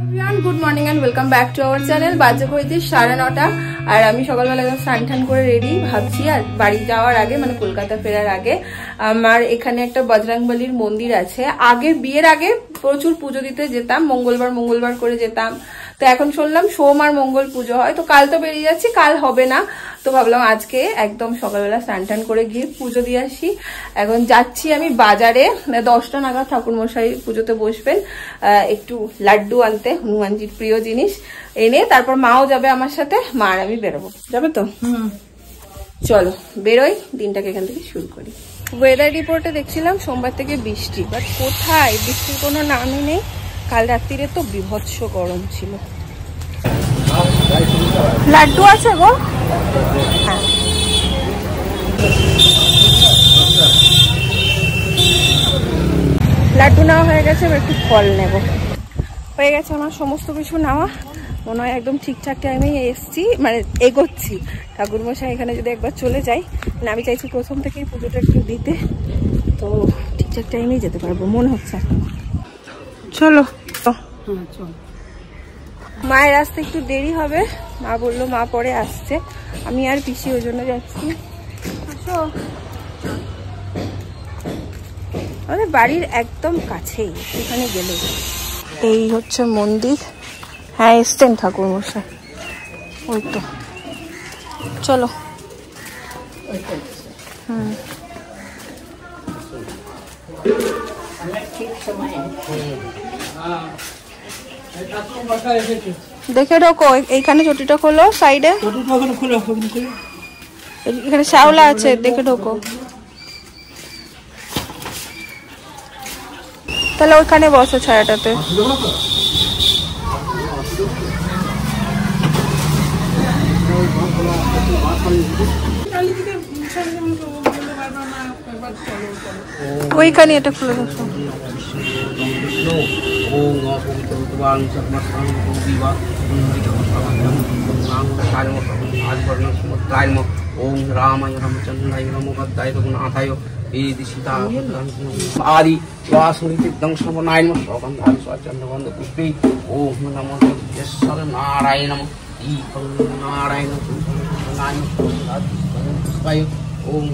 Good morning and welcome back to our channel. বাজে হয়েছে 9:30 আর আমি সকালবেলা স্নান টান করে রেডি ভাবছি। আর বাড়ি যাওয়ার আগে মানে কলকাতা ফেরার আগে আমার এখানে একটা বজরংবলীর মন্দির আছে। আগে বিয়ের আগে প্রচুর পুজো দিতে যেতাম, মঙ্গলবার করে যেতাম। তো এখন শুনলাম সোম আর মঙ্গল পুজো হয়, তো কাল তো বেরিয়ে যাচ্ছি, কাল হবে না। তো ভাবলাম আজকে একদম সকালবেলা স্নান টান করে গিয়ে পুজো দিয়ে আসি। এখন যাচ্ছি আমি বাজারে, 10টা নাগাদ ঠাকুরমশাই পুজোতে বসবেন, একটু লাড্ডু আনতে, হনুমানজির প্রিয় জিনিস এনে তারপর মাও যাবে আমার সাথে, মা আর আমি বেরোবো। যাবে তো? চলো বেরোই, দিনটাকে এখান থেকে শুরু করি। ওয়েদার রিপোর্টে দেখছিলাম সোমবার থেকে বৃষ্টি, বাট কোথায় বৃষ্টির কোনো নামই নেই। কাল রাত্রিরে তো বিভৎস গরম ছিল। লাড্ডু আছে গো? হ্যাঁ, লাড্ডু নেওয়া হয়ে গেছে, একটু ফল নেব। হয়ে গেছে আমার সমস্ত কিছু নেওয়া, মনে হয় একদম ঠিকঠাক টাইমেই এসছি, মানে এগোচ্ছি। ঠাকুরমশাই এখানে যদি একবার চলে যাই, মানে আমি চাইছি প্রথম থেকেই পুজোটা একটু দিতে, তো ঠিকঠাক টাইমেই যেতে পারবো মনে হচ্ছে। চলো মায়ের আসতে একটু দেরি হবে, মা বললো মা পরে আসছে, আমি আর পিসি ওই জন্য যাচ্ছি। আসো, আমাদের বাড়ির একদম কাছেই, সেখানে গেলে। এই হচ্ছে মন্দির। হ্যাঁ এসছেন ঠাকুরমশাই, ওই তো। চলো। দেখে ঢোকো, এইখানে চটিটা খোলো, সাইডে এখানে শ্যাওলা আছে, দেখে ঢোকো। তাহলে ওইখানে বসো ছায়াটাতে। ওইখানে এটা খুলে বসো। ओम रामाय रामचंद्राय नमोगताय रघुनाथाय वेद सीता आदि वासुदेवं सर्वनाय नमः सौगंधाय स्वचंद्रवंद पुष्पे ओम नमो जस्सर नारायणं दीपं नारायणं नारायणं ओम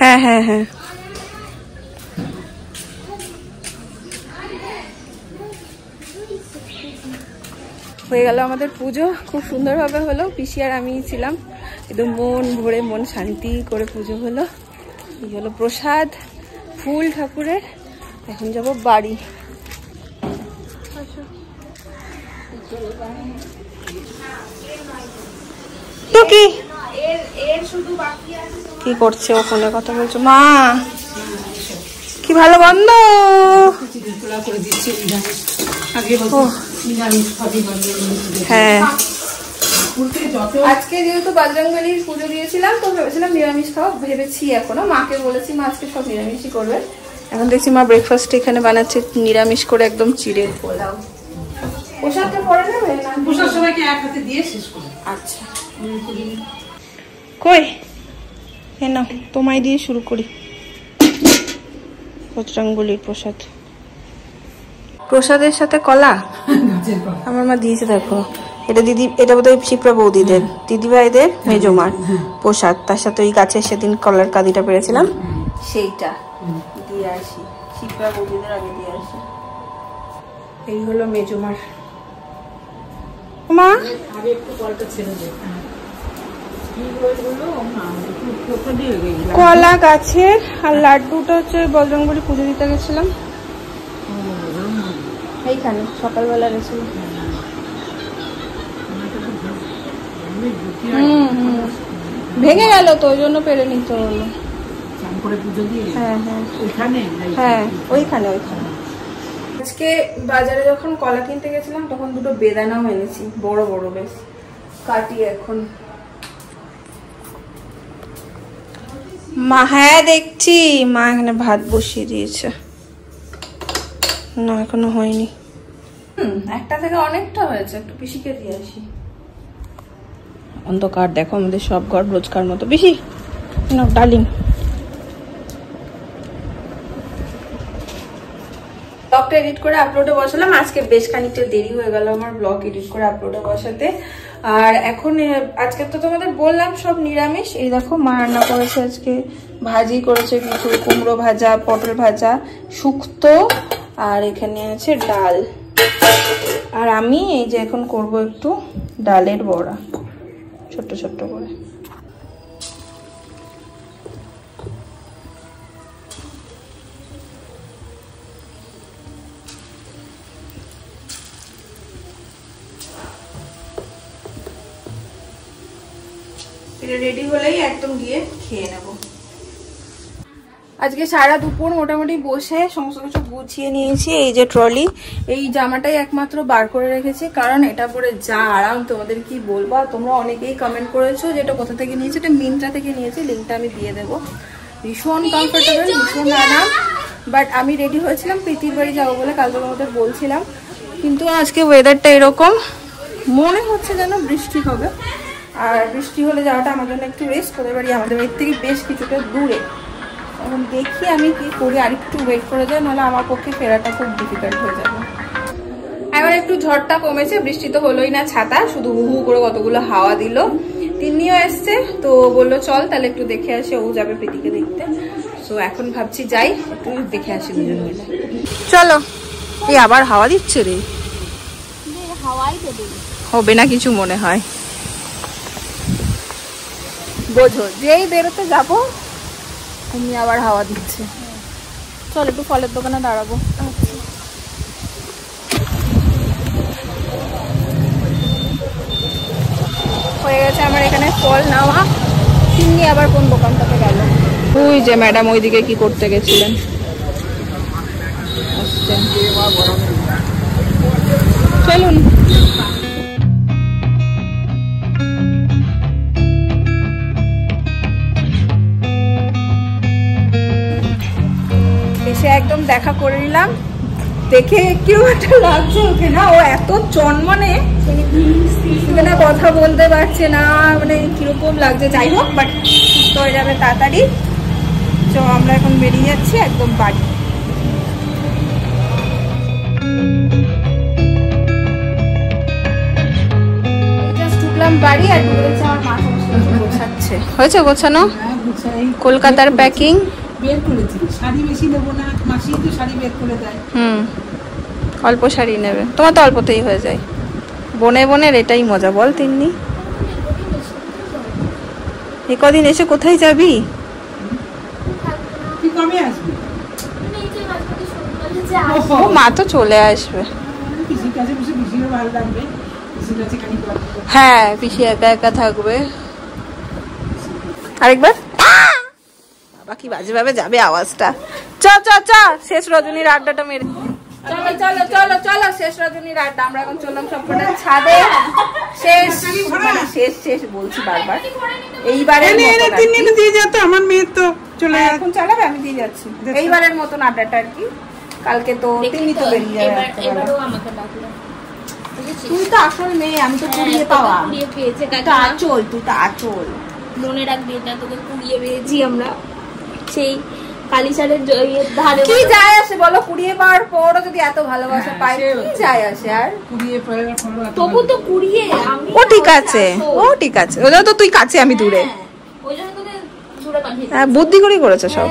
হ্যাঁ হ্যাঁ হ্যাঁ। হয়ে গেল আমাদের পুজো, খুব সুন্দরভাবে হলো। পিসি আর আমি ছিলাম, একদম মন ভরে, মন শান্তি করে পুজো হলো। এই হলো প্রসাদ, ফুল ঠাকুরের। এখন যাব বাড়ি। কি কি করছে ও? ফোনে কথা বলছো? মা কি ভালো বন্ধ। হ্যাঁ, আজকে যেহেতু বজরংবলীর পুজো দিয়েছিলাম, তো ভেবেছিলাম নিরামিষ খাওয়া, ভেবেছি এখনো। মাকে বলেছি মা আজকে সব নিরামিষই করবে। এখন দেখছি মা ব্রেকফাস্ট এখানে বানাচ্ছে নিরামিষ করে, একদম চিড়ে পোলাও। প্রসাদটা পরে নেবে না? প্রসাদ সবাইকে এক হাতে দিয়ে শেষ করে। আচ্ছা কই না, তোমায় দিয়ে শুরু করি। বজরংবলীর প্রসাদ, প্রসাদের সাথে কলা আমার মা দিয়েছে। দেখো এটা দিদি, এটা বোধহয় শিপ্রা বৌদিদের, দিদিভাইদের মেজমার প্রসাদ। তার সাথে ওই গাছের সেদিন কলার কাঁদিটা পেরেছিলাম, সেইটা দিয়ে আসি। শিপ্রা বৌদিদের আগে দিয়ে আসি। এই হলো মেজমার। মা কলা গাছের, আর লাড্ডুটা হচ্ছে বজরংবলী পুজো দিতে গেছিলাম এইখানে, সকালবেলা গেছিলাম। ভেঙে গেল তো, ওই জন্য পেরে নিতে হলো। হ্যাঁ হ্যাঁ হ্যাঁ, ওইখানে ওইখানে। আজকে বাজারে যখন কলা কিনতে গেছিলাম তখন দুটো বেদানাও এনেছি, বড় বড় বেশ। কাটি এখন। মা, হ্যাঁ দেখছি, মা এখানে ভাত বসিয়ে দিয়েছে। না এখনো হয়নি। একটা থেকে অনেকটা হয়েছে, একটু পিসিকে দিয়ে আসি। অন্ধকার দেখো, আমাদের সব ঘর রোজকার মতো। বেশি না ডালিং। ব্লগটা এডিট করে আপলোডে বসালাম। আজকে বেশ খানিকটা দেরি হয়ে গেল আমার ব্লগ এডিট করে আপলোডে বসাতে। আর এখন আজকে তো তোমাদের বললাম সব নিরামিষ। এই দেখো মা রান্না করেছে আজকে, ভাজি করেছে কিছু, কুমড়ো ভাজা, পটল ভাজা, শুক্তো, আর এখানে আছে ডাল। আর আমি এই যে এখন করব একটু ডালের বড়া, ছোট্ট ছোট্ট করে। এটা রেডি হলেই একদম গিয়ে খেয়ে নেব। আজকে সারা দুপুর মোটামুটি বসে সমস্ত কিছু গুছিয়ে নিয়েছি। এই যে ট্রলি, এই জামাটাই একমাত্র বার করে রেখেছি, কারণ এটা পরে যা আরাম তোমাদের কি বলবো। তোমরা অনেকেই কমেন্ট করেছো যে এটা কোথা থেকে নিয়েছি। এটা মিন্ত্রা থেকে নিয়েছি, লিঙ্কটা আমি দিয়ে দেবো। ভীষণ কমফোর্টেবল, ভীষণ আরাম। বাট আমি রেডি হয়েছিলাম প্রীতির বাড়ি যাবো বলে, কাল তোমাদের বলছিলাম, কিন্তু আজকে ওয়েদারটা এরকম, মনে হচ্ছে যেন বৃষ্টি হবে। আর বৃষ্টি হলে যাওয়াটা আমার জন্য একটু রিস্ক। ওদের বাড়ি আমাদের বাড়ির থেকে বেশ কিছুটা দূরে। এখন দেখি আমি কি করি, আর একটু ওয়েট করে যাই, নাহলে আমার পক্ষে ফেরাটা খুব ডিফিকাল্ট হয়ে যাবে। এবার একটু ঝড়টা কমেছে, বৃষ্টি তো হলোই না, ছাতা শুধু হু হু করে কতগুলো হাওয়া দিল। তিন্নিও এসছে, তো বললো চল তাহলে একটু দেখে আসি, ও যাবে প্রীতিকে দেখতে। তো এখন ভাবছি যাই একটু দেখে আসি দুজন মিলে। চলো। এই আবার হাওয়া দিচ্ছে রে, হবে না কিছু মনে হয়। বোঝো, যেই বেরোতে যাবো তুমি আবার হাওয়া দিচ্ছে। চল একটু ফলের দোকানে দাঁড়াবো। হয়ে গেছে আমার এখানে ফল নেওয়া। তিনি আবার কোন দোকানটাতে গেল? ওই যে ম্যাডাম ওইদিকে কি করতে গেছিলেন। চলুন। এসে একদম দেখা করে নিলাম, দেখে কেউ একটা লাগছে ওকে না, ও এত চনমনে, এখানে কথা বলতে পারছে না, মানে কিরকম লাগছে। যাই হোক, বাট সুস্থ হয়ে যাবে তাড়াতাড়ি। তো আমরা এখন বেরিয়ে যাচ্ছি একদম বাড়ি। ঢুকলাম বাড়ি, আর ঢুকেছে আমার মা গোছাচ্ছে। হয়েছে গোছানো? কলকাতার প্যাকিং বের করেছি। শাড়ি বেশি নেবো না, মাসি তো শাড়ি বের করে দেয়। অল্প শাড়ি নেবে, তোমার তো অল্পতেই হয়ে যায়। বনে বনের এটাই মজা, বল তিন্নি। এই কদিন এসে কোথায় যাবি? মা তো চলে আসবে। হ্যাঁ, পিসি একা একা থাকবে। আরেকবার বাবা কি বাজে ভাবে যাবে আওয়াজটা। চ চ চ, শেষ রজনীর আড্ডাটা মেরে। চলো চলো চলো চলো, শেষ রজনীর আড্ডা। আমরা এখন চললাম সবকটা ছাদে। শেষ শেষ শেষ বলছি বারবার। এইবারের দিয়ে যেত আমার মেয়ে, তো চলে এখন চালাবে, আমি দিয়ে যাচ্ছি। এইবারের মতন আড্ডাটা আর কি। কালকে তো তিনি তো বেরিয়ে যাবে। তুই তো আসল মেয়ে, আমি তো কুড়িয়ে পাওয়া। আচল, তুই তো আচল। মনে রাখবি, এটা তোকে কুড়িয়ে পেয়েছি আমরা সেই কালিসারের ধারে। কি যায় আসে বলো, কুড়িয়ে পাওয়ার পরও যদি এত ভালোবাসা পাই, কি যায় আসে? আর তবু তো কুড়িয়ে। ও ঠিক আছে, ও ঠিক আছে। ওই জন্য তো তুই কাছে, আমি দূরে। ওই জন্য তোকে দূরে পাঠিয়ে। হ্যাঁ, বুদ্ধি করেই করেছে সব।